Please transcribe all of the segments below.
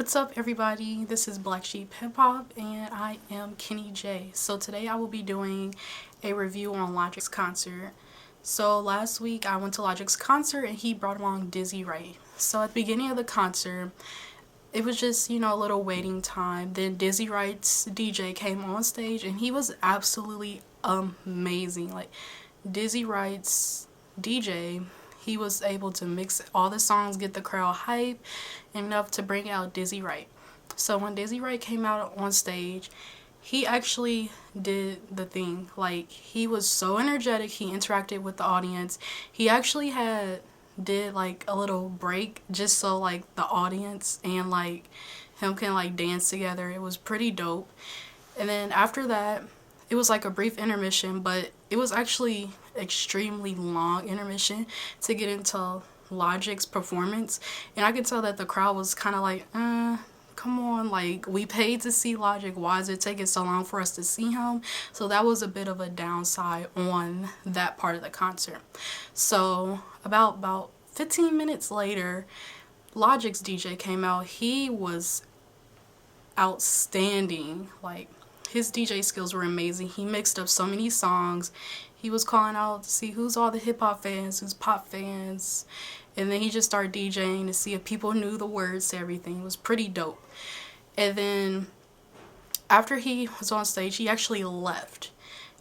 What's up everybody, this is Black Sheep Hip Hop and I am Kenny J. So today I will be doing a review on Logic's concert. So last week I went to Logic's concert and he brought along Dizzy Wright. So at the beginning of the concert, it was just, a little waiting time. Then Dizzy Wright's DJ came on stage and he was absolutely amazing. Like Dizzy Wright's DJ, he was able to mix all the songs, get the crowd hype enough to bring out Dizzy Wright. So when Dizzy Wright came out on stage, he actually did the thing. Like, he was so energetic, he interacted with the audience. He actually did like a little break just so like the audience and like him can like dance together. It was pretty dope. And then after that, it was like a brief intermission, but it was actually extremely long intermission to get into Logic's performance. And I could tell that the crowd was kind of like, come on, like, we paid to see Logic, why is it taking so long for us to see him? So that was a bit of a downside on that part of the concert. So about 15 minutes later, Logic's DJ came out. He was outstanding. Like, his DJ skills were amazing. He mixed up so many songs. He was calling out to see who's all the hip hop fans, who's pop fans. And then he just started DJing to see if people knew the words to everything. It was pretty dope. And then after he was on stage, he actually left.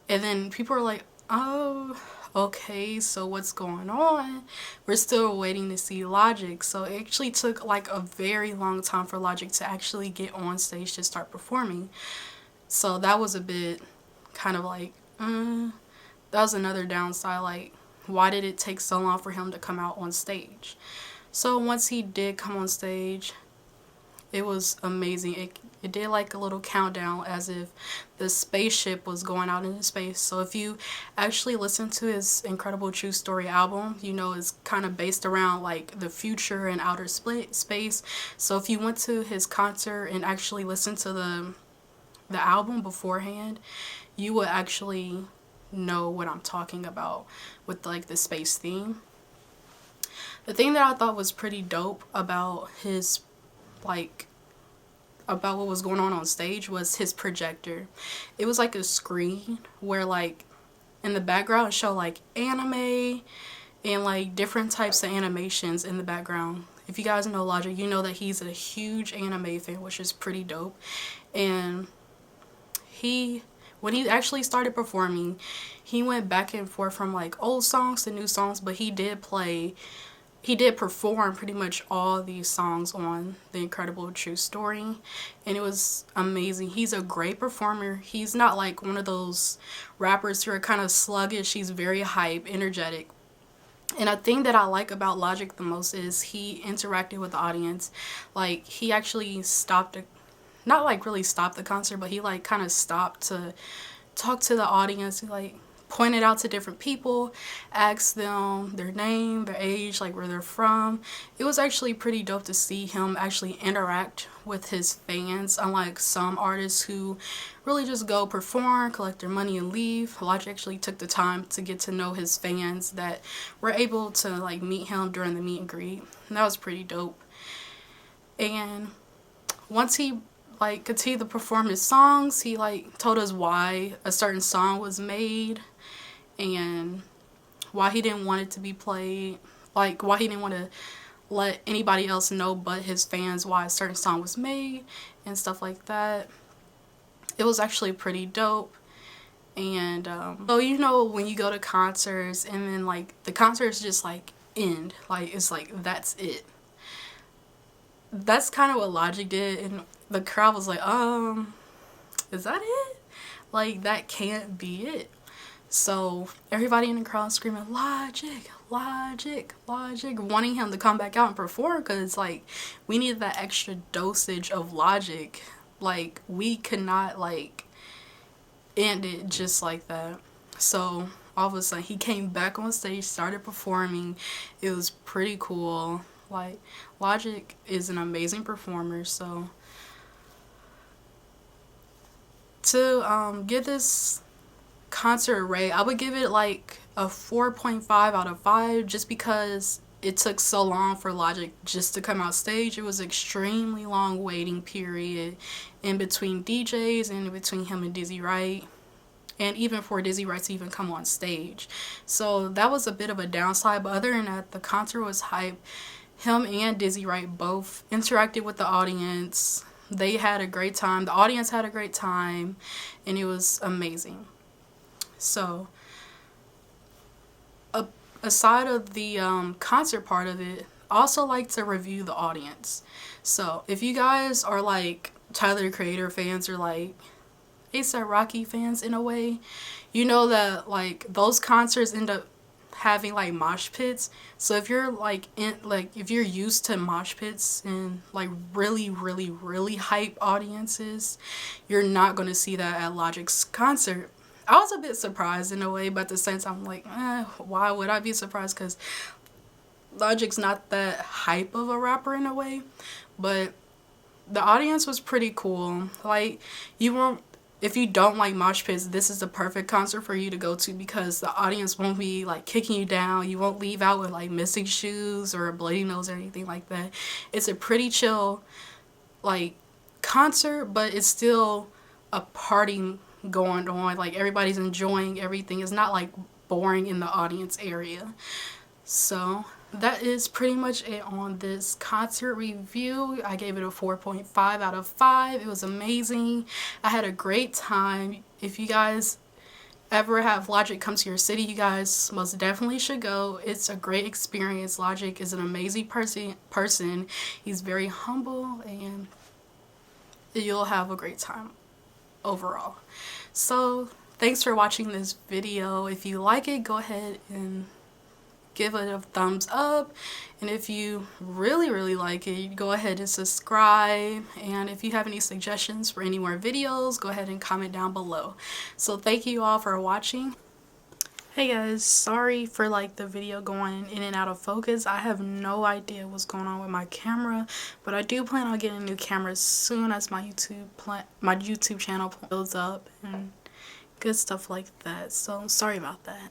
And then people were like, oh, okay, so what's going on? We're still waiting to see Logic. So it actually took like a very long time for Logic to actually get on stage to start performing. So that was a bit kind of like, that was another downside. Like, why did it take so long for him to come out on stage? So once he did come on stage, it was amazing. It did like a little countdown as if the spaceship was going out into space. So if you actually listen to his Incredible True Story album, it's kind of based around like the future and outer space. So if you went to his concert and actually listened to the album beforehand, you would actually know what I'm talking about with like the space theme. The thing that I thought was pretty dope about his about what was going on stage was his projector. It was like a screen where like in the background it showed like anime and like different types of animations in the background. If you guys know Logic, you know that he's a huge anime fan, which is pretty dope. And when he actually started performing, he went back and forth from like old songs to new songs, but he did perform pretty much all these songs on The Incredible True Story, and it was amazing. He's a great performer. He's not like one of those rappers who are kind of sluggish. He's very hype, energetic. And a thing that I like about Logic the most is he interacted with the audience. Like, he actually not like really stopped the concert, but he like kind of stopped to talk to the audience. He like pointed out to different people, asked them their name, their age, like where they're from. It was actually pretty dope to see him actually interact with his fans, unlike some artists who really just go perform, collect their money and leave. Logic actually took the time to get to know his fans that were able to like meet him during the meet and greet, and that was pretty dope. And once he like continued to perform his songs, he like told us why a certain song was made and why he didn't want it to be played, like why he didn't want to let anybody else know but his fans why a certain song was made and stuff like that. It was actually pretty dope. And so when you go to concerts and then like the concerts just like end, like it's like that's it. That's kind of what Logic did, and the crowd was like, is that it? Like, that can't be it. So everybody in the crowd screaming, Logic, Logic, Logic, wanting him to come back out and perform, because like we needed that extra dosage of Logic. Like, we could not like end it just like that. So all of a sudden he came back on stage, started performing. It was pretty cool. Like, Logic is an amazing performer. So to give this concert rate, I would give it like a 4.5 out of 5, just because it took so long for Logic just to come out stage. It was extremely long waiting period in between DJs and in between him and Dizzy Wright, and even for Dizzy Wright to even come on stage. So that was a bit of a downside, but other than that, the concert was hype. Him and Dizzy Wright both interacted with the audience. They had a great time. The audience had a great time, and it was amazing. So aside of the concert part of it, I also like to review the audience. So if you guys are like Tyler the Creator fans or like A$AP Rocky fans in a way, you know that like those concerts end up having like mosh pits. So if you're like if you're used to mosh pits and like really hype audiences, you're not going to see that at Logic's concert. I was a bit surprised in a way, but at the same time, I'm like, why would I be surprised? Because Logic's not that hype of a rapper in a way. But the audience was pretty cool. Like, you won't, if you don't like mosh pits, this is the perfect concert for you to go to, because the audience won't be like kicking you down. You won't leave out with like missing shoes or a bloody nose or anything like that. It's a pretty chill like concert, but it's still a party going on. Like, everybody's enjoying everything. It's not like boring in the audience area. So that is pretty much it on this concert review. I gave it a 4.5 out of 5. It was amazing. I had a great time. If you guys ever have Logic come to your city, you guys most definitely should go. It's a great experience. Logic is an amazing person. He's very humble, and you'll have a great time overall. So thanks for watching this video. If you like it, go ahead and give it a thumbs up, and if you really like it, go ahead and subscribe. And if you have any suggestions for any more videos, go ahead and comment down below. So thank you all for watching. Hey guys, sorry for like the video going in and out of focus. I have no idea what's going on with my camera, but I do plan on getting a new camera as soon as my YouTube channel builds up and good stuff like that. So sorry about that.